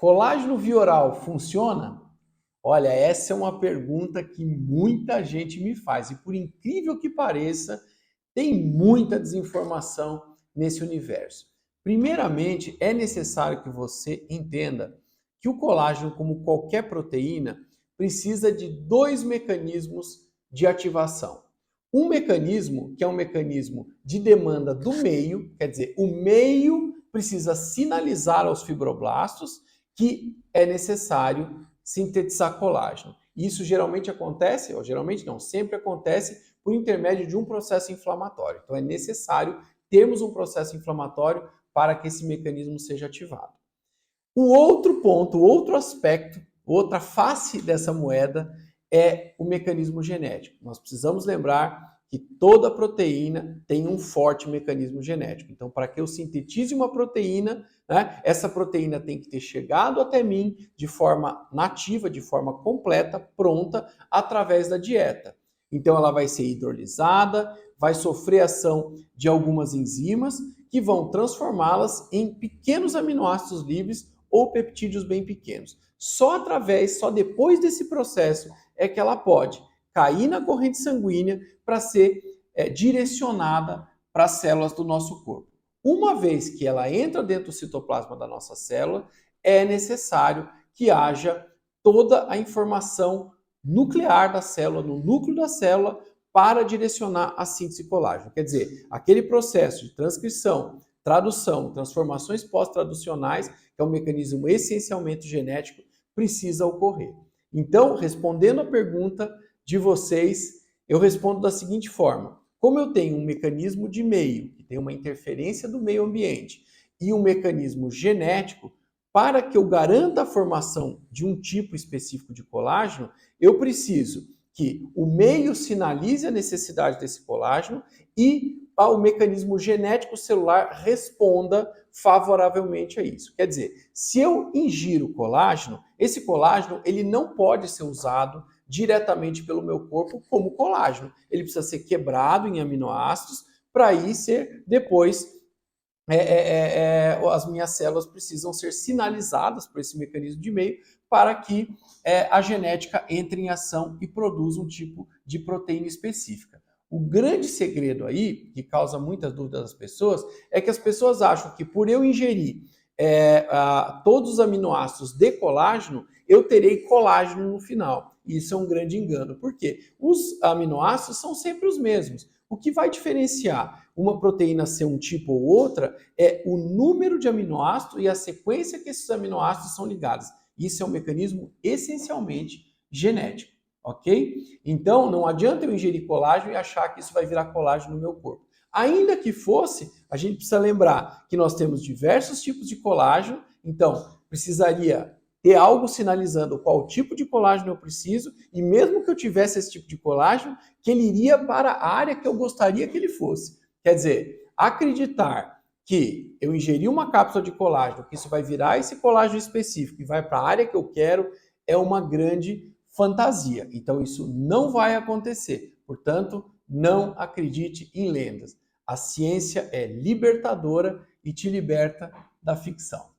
Colágeno via oral funciona? Olha, essa é uma pergunta que muita gente me faz e, por incrível que pareça, tem muita desinformação nesse universo. Primeiramente, é necessário que você entenda que o colágeno, como qualquer proteína, precisa de dois mecanismos de ativação. Um mecanismo, que é um mecanismo de demanda do meio, quer dizer, o meio precisa sinalizar aos fibroblastos que é necessário sintetizar colágeno. Isso geralmente acontece, ou geralmente não, sempre acontece por intermédio de um processo inflamatório. Então é necessário termos um processo inflamatório para que esse mecanismo seja ativado. O outro ponto, o outro aspecto, outra face dessa moeda é o mecanismo genético. Nós precisamos lembrar que toda proteína tem um forte mecanismo genético. Então, para que eu sintetize uma proteína, né, essa proteína tem que ter chegado até mim de forma nativa, de forma completa, pronta, através da dieta. Então, ela vai ser hidrolisada, vai sofrer ação de algumas enzimas que vão transformá-las em pequenos aminoácidos livres ou peptídeos bem pequenos. Só depois desse processo é que ela pode cair na corrente sanguínea para ser direcionada para as células do nosso corpo. Uma vez que ela entra dentro do citoplasma da nossa célula, é necessário que haja toda a informação nuclear da célula, no núcleo da célula, para direcionar a síntese de colágeno. Quer dizer, aquele processo de transcrição, tradução, transformações pós-traducionais, que é um mecanismo essencialmente genético, precisa ocorrer. Então, respondendo a pergunta de vocês, eu respondo da seguinte forma: como eu tenho um mecanismo de meio, que tem uma interferência do meio ambiente, e um mecanismo genético, para que eu garanta a formação de um tipo específico de colágeno, eu preciso que o meio sinalize a necessidade desse colágeno e o mecanismo genético celular responda favoravelmente a isso. Quer dizer, se eu ingiro colágeno, esse colágeno ele não pode ser usado diretamente pelo meu corpo como colágeno. Ele precisa ser quebrado em aminoácidos para aí ser depois as minhas células precisam ser sinalizadas por esse mecanismo de meio para que a genética entre em ação e produza um tipo de proteína específica. O grande segredo aí, que causa muitas dúvidas das pessoas, é que as pessoas acham que por eu ingerir todos os aminoácidos de colágeno, eu terei colágeno no final. Isso é um grande engano. Por quê? Os aminoácidos são sempre os mesmos. O que vai diferenciar uma proteína ser um tipo ou outra é o número de aminoácidos e a sequência que esses aminoácidos são ligados. Isso é um mecanismo essencialmente genético, ok? Então, não adianta eu ingerir colágeno e achar que isso vai virar colágeno no meu corpo. Ainda que fosse, a gente precisa lembrar que nós temos diversos tipos de colágeno, então precisaria ter algo sinalizando qual tipo de colágeno eu preciso, e mesmo que eu tivesse esse tipo de colágeno, que ele iria para a área que eu gostaria que ele fosse. Quer dizer, acreditar que eu ingeri uma cápsula de colágeno, que isso vai virar esse colágeno específico e vai para a área que eu quero, é uma grande fantasia. Então isso não vai acontecer. Portanto, não acredite em lendas. A ciência é libertadora e te liberta da ficção.